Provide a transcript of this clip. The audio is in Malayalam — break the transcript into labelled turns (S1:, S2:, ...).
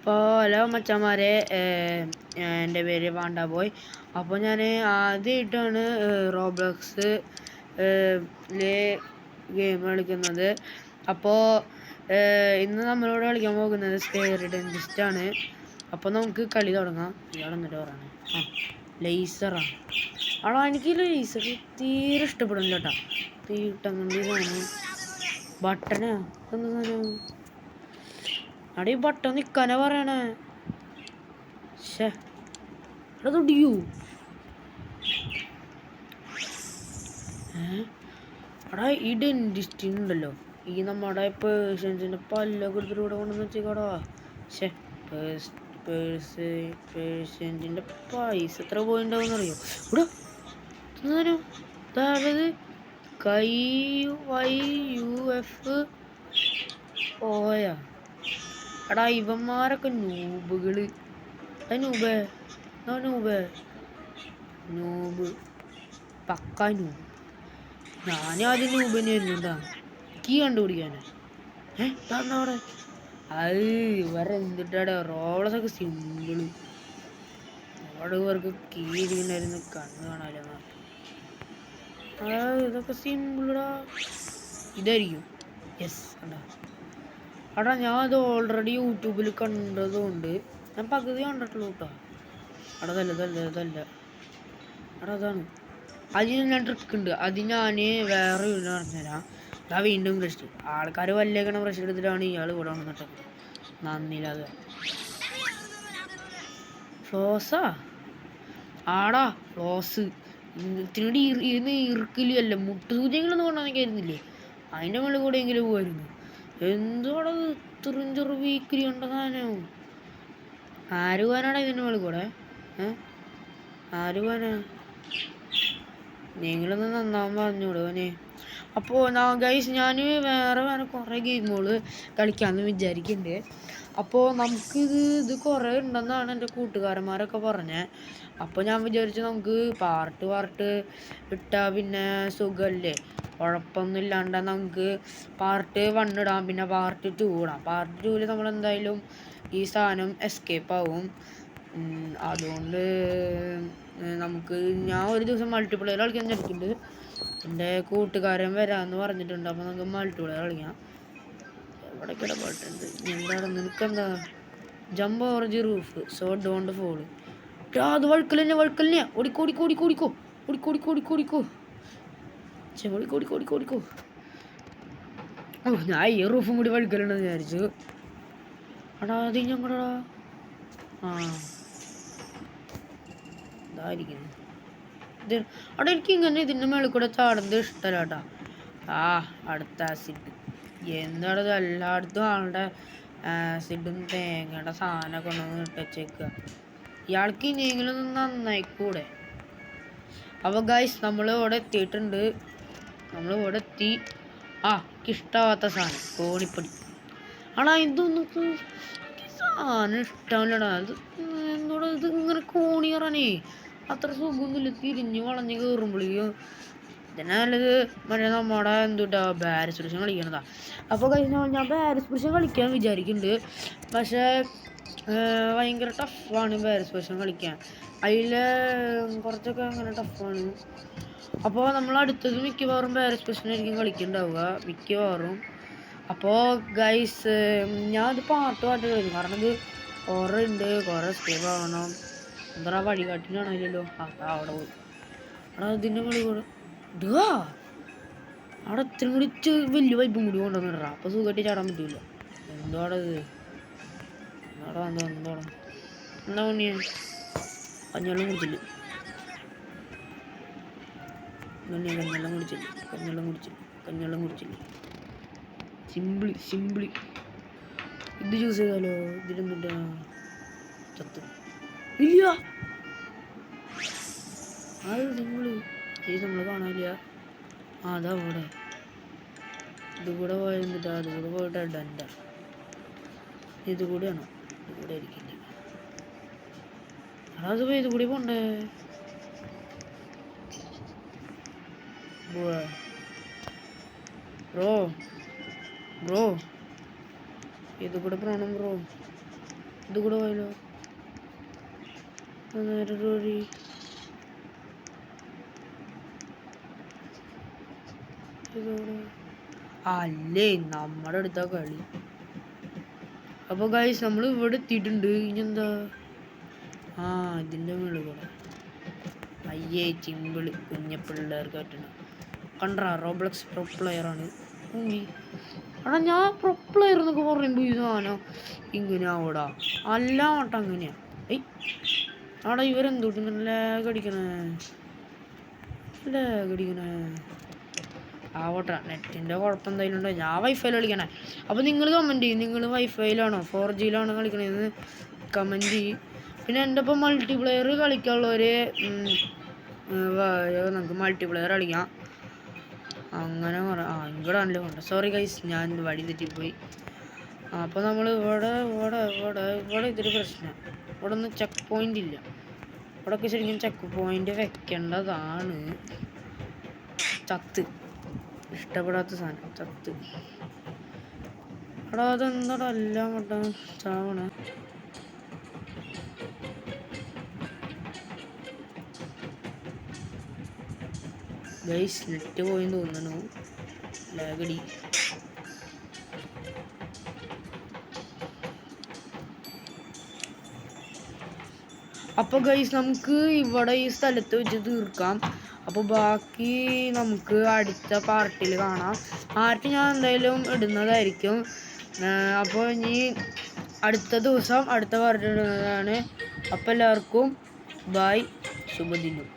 S1: അപ്പോൾ ഹലോ മച്ചന്മാരെ, എൻ്റെ പേര് പാണ്ട ബോയ്. അപ്പോൾ ഞാൻ ആദ്യമായിട്ടാണ് റോബ്ലോക്സ് ഗെയിം കളിക്കുന്നത്. അപ്പോൾ ഇന്ന് നമ്മളോട് കളിക്കാൻ പോകുന്നത് സ്കെയർ ഡെന്റിസ്റ്റ് ആണ്. അപ്പോൾ നമുക്ക് കളി തുടങ്ങാം. ഇയാൾ എന്നിട്ട് പറയണേ ലേസറാണ്. ആണോ, എനിക്ക് ലേസർ തീരെ ഇഷ്ടപ്പെടുന്നില്ല കേട്ടോ. തീട്ടങ്ങണ്ടി സാധനം ബട്ടനാ എന്താ സാധനം അവിടെ ഈ ബട്ടൺ നിൽക്കാനാ പറയണേ. തൊടിയൂ എടാ, ഈ ഡെന്റിസ്റ്റിനുണ്ടല്ലോ, ഈ നമ്മുടെ പേഴ്സൺസിൻ്റെ പല്ലൊക്കെ എടുത്തിട്ട് ഇവിടെ കൊണ്ടുവന്ന് വെച്ചേക്കാടാ. പേഴ്സൻറ്റിൻ്റെ പൈസ എത്ര പോയിണ്ടാവും അറിയോ ഇവിടെ. അതായത് KYUF പോയാ. എടാ, ഇവന്മാരൊക്കെ നൂബുകള്. നൂബ് പക്ക നൂബ്. ഞാനാദ്യം നൂബ് തന്നെ വരുന്നുണ്ടാ കീ കണ്ടുപിടിക്കാനാ. അവിടെ അത് ഇവരെ എന്തിട്ടാടെ റോളസൊക്കെ സിമ്പിള്. അവിടെ ഇവർക്ക് കീ ഇരിക്കണ്ടായിരുന്നു, കണ്ണ് കാണാലോ. ഇതൊക്കെ സിമ്പിളാ. ഇതായിരിക്കും യെസ് കണ്ടാ. എടാ, ഞാൻ അത് ഓൾറെഡി യൂട്യൂബിൽ കണ്ടതുകൊണ്ട് ഞാൻ പകുതി കണ്ടിട്ടുള്ളൂ കേട്ടോ. അതല്ല എടാ, അതാണ്. അതിന് ഞാൻ ട്രിക്ക് ഉണ്ട്. അത് ഞാൻ വേറെ വീട് പറഞ്ഞുതരാം. ഞാൻ വീണ്ടും ബ്രഷ് ആൾക്കാർ വല്ലേക്കണ ബ്രഷ് എടുത്തിട്ടാണ് ഇയാൾ ഇവിടെ വന്നിട്ട് നന്ദിയില്ലാതെ. ഫ്ലോസാ ആടാ, ഫ്ലോസ് ഇതിനോട് ഇരുന്ന് ഇറുക്കില്ലല്ലോ. മുട്ടുസൂചികളൊന്നും കൊണ്ടുവന്നിക്കായിരുന്നില്ലേ, അതിൻ്റെ മുകളിൽ കൂടെ എങ്കിലും പോയിരുന്നു. എന്തോടെ ചെറു വീക്കിലി ഉണ്ട സാധനം. ആര് പോകാനാടാ ഇതിൻ്റെ മുകളിൽ കൂടെ? ആര് പോകാനാ? നിങ്ങളൊന്ന് നന്നാവാൻ പറഞ്ഞൂടെ അവനെ. അപ്പോൾ ഗൈസ്, ഞാൻ വേറെ കുറേ ഗെയിമുകൾ കളിക്കാമെന്ന് വിചാരിക്കുന്നുണ്ട്. അപ്പോൾ ഇത് കുറേ ഉണ്ടെന്നാണ് എൻ്റെ കൂട്ടുകാരന്മാരൊക്കെ പറഞ്ഞത്. അപ്പോൾ ഞാൻ വിചാരിച്ചു നമുക്ക് പാർട്ട് ഇട്ടാൽ പിന്നെ സുഖമല്ലേ, കുഴപ്പമൊന്നും ഇല്ലാണ്ട് നമുക്ക് പാർട്ട് 1 ഇടാം, പിന്നെ പാർട്ട് 2 ഇടാം. പാർട്ട് 2 നമ്മളെന്തായാലും ഈ സാധനം എസ്കേപ്പ് ആവും. അതുകൊണ്ട് ഞാൻ ഒരു ദിവസം മൾട്ടിപ്ലെയർ കളിക്കാൻ വിചാരിക്കുന്നുണ്ട്. എൻ്റെ കൂട്ടുകാരൻ വരാമെന്ന് പറഞ്ഞിട്ടുണ്ട്. അപ്പോൾ നമുക്ക് മൾട്ടിപ്ലെയർ കളിക്കാം. എവിടെ കിടപ്പാട്ടുണ്ട് എന്താണ് നിനക്കെന്താ? Jump over the roof so don't fall. അത് വഴുക്കലിനെ ഓടിക്കോ. ഞാൻ ഈ റൂഫും കൂടി വഴുക്കലുണ്ടെന്ന് വിചാരിച്ചു. എടാ, അത് ഞങ്ങളടാ. ഇതായിരിക്കുന്നു അവിടെ. എനിക്ക് ഇങ്ങനെ ഇതിൻ്റെ മേളിൽ കൂടെ ചാടുന്നത് ഇഷ്ടമല്ല കേട്ടോ. അടുത്ത ആസിഡ് എന്താണത്? എല്ലായിടത്തും ആളുടെ ആസിഡും തേങ്ങയുടെ സാധനമൊക്കെ കൊണ്ടുവന്ന് ഇട്ടേക്കുക. ഇയാൾക്ക് ഇനിയെങ്കിലും നന്നായിക്കൂടെ? അപ്പോൾ ഗൈസ്, നമ്മളിവിടെ എത്തിയിട്ടുണ്ട്. നമ്മളിവിടെ എത്തി. എനിക്കിഷ്ടമാവാത്ത സാധനം കോണിപ്പടി. ഇതൊന്നും സാധനം ഇഷ്ടമല്ലടാ. ഇത് എന്തോടാ ഇത് ഇങ്ങനെ കോണി കയറാനേ അത്ര സുഖമൊന്നുമില്ല. തിരിഞ്ഞ് വളഞ്ഞ് കയറുമ്പോഴേക്കും ഇതിനല്ലത് നമ്മുടെ ബാരിസ് പുരുഷൻ കളിക്കണതാ. അപ്പോൾ കഴിഞ്ഞാൽ ഞാൻ ബാരിസ് പുരുഷൻ കളിക്കാൻ വിചാരിക്കുന്നുണ്ട്. പക്ഷേ ഭയങ്കര ടഫാണ് ബാരിസ് പുരുഷൻ കളിക്കാൻ. അതിൽ കുറച്ചൊക്കെ അങ്ങനെ ടഫാണ്. അപ്പോൾ നമ്മൾ അടുത്തത് മിക്കവാറും ബാരിസ് പുരുഷനായിരിക്കും കളിക്കുന്നുണ്ടാവുക മിക്കവാറും. അപ്പോൾ ഗൈസ്, ഞാനത് പാട്ട് കഴിഞ്ഞു. കാരണം ഇത് കുറേ ഉണ്ട്, കുറേ സ്കേപ്പ് ആവണം. എന്താ വഴികാട്ടിനാണല്ലോ. അവിടെ പോയി. ഇതിൻ്റെ മുകളിൽ കൂടെ അവിടെ ഇത്രയും കൂടി വലിയ വൈബും കൂടി കൊണ്ടുവന്നിടാം. അപ്പോൾ സുഖമായിട്ട് ചാടാൻ പറ്റില്ല. എന്തോടത്? എന്താ ഉണ്ണിയ കഞ്ഞെള്ളം കുടിച്ചില്ല. കഞ്ഞെള്ളം കുടിച്ചില്ല. സിംപിളി ഇത് ചൂസ് ചെയ്താലോ? ഇതിലെന്തുണ്ടാ ചത്ത് ഇല്ല. സിംപിള് നമ്മൾ കാണാനില്ല. അതാ അവിടെ ഇതുകൂടെ പോയിരുന്നിട്ടാ. അതുകൂടെ പോയിട്ട് ഡണ്ട ഇതുകൂടെയാണോ? ഇതുകൂടെ ആയിരിക്കില്ല. അത് ഇതുകൂടി പോണ്ടേ. ബ്രോ ഇതുകൂടെ പോണം ബ്രോ. ഇത് കൂടെ പോയാലോ? നേരൊരു വഴി. അല്ലേ നമ്മുടെ അടുത്ത കളി. അപ്പോൾ ഗൈസ് നമ്മൾ ഇവിടെ എത്തിയിട്ടുണ്ട്. ഇനി എന്താ? ആ ഇതിൻ്റെ മുകളിൽ കൂടെ. അയ്യേ ചിമ്പിള് കുഞ്ഞപ്പിള്ളേർക്ക് പറ്റണം. കണ്ടാ റോബ്ലക്സ് പ്രോ പ്ലെയറാണ്. എടാ ഞാൻ പ്രോ പ്ലെയർ എന്നൊക്കെ പറയുമ്പോൾ ഈ സാധനം ഇങ്ങനെയാ ഓടാ. അല്ല ഓട്ടം അങ്ങനെയാ. ഏയ് ആടാ ഇവരെന്തോട്ട് ഇങ്ങനെ ലാഗടിക്കണേ. ആവട്ടെ, നെറ്റിൻ്റെ കുഴപ്പം എന്തായാലും ഉണ്ടോ? ഞാൻ വൈഫൈയിൽ കളിക്കണേ. അപ്പോൾ നിങ്ങൾ കമൻറ്റ് ചെയ്യും, നിങ്ങൾ വൈഫൈയിലാണോ 4Gയിലാണോ കളിക്കണതെന്ന് കമൻറ്റ് ചെയ്യും. പിന്നെ എൻ്റെ ഒപ്പം മൾട്ടിപ്ലെയർ കളിക്കാനുള്ളവർ നമുക്ക് മൾട്ടിപ്ലെയർ കളിക്കാം. അങ്ങനെ ഇങ്ങോട്ടാണല്ലോ കൊണ്ട്. സോറി ഗൈസ്, ഞാൻ വഴി തെറ്റിപ്പോയി. അപ്പോൾ നമ്മൾ ഇവിടെ ഇതൊരു പ്രശ്നം. ഇവിടെ ഒന്നും ചെക്ക് പോയിൻ്റ് ഇല്ല. ഇവിടെയൊക്കെ ശരിക്കും ചെക്ക് പോയിൻ്റ് വെക്കേണ്ടതാണ്. ചത്ത് ഇഷ്ടപ്പെടാത്ത സാധനം ചത്ത്. എടാ അതെന്താടാ എല്ലാം കേട്ടോ ചാവണേ. ഗൈസ് നെറ്റ് പോയെന്ന് തോന്നുന്നു. ലാഗടി. അപ്പോൾ ഗൈസ് നമുക്ക് ഇവിടെ ഈ സ്ഥലത്ത് വെച്ച് തീർക്കാം. അപ്പോൾ ബാക്കി നമുക്ക് അടുത്ത പാർട്ടിൽ കാണാം. പാർട്ടി ഞാൻ എന്തായാലും ഇടുന്നതായിരിക്കും. അപ്പോൾ ഇനി അടുത്ത ദിവസം അടുത്ത പാർട്ടി ഇടുന്നതാണ്. അപ്പോൾ എല്ലാവർക്കും ബൈ, ശുഭദിനം.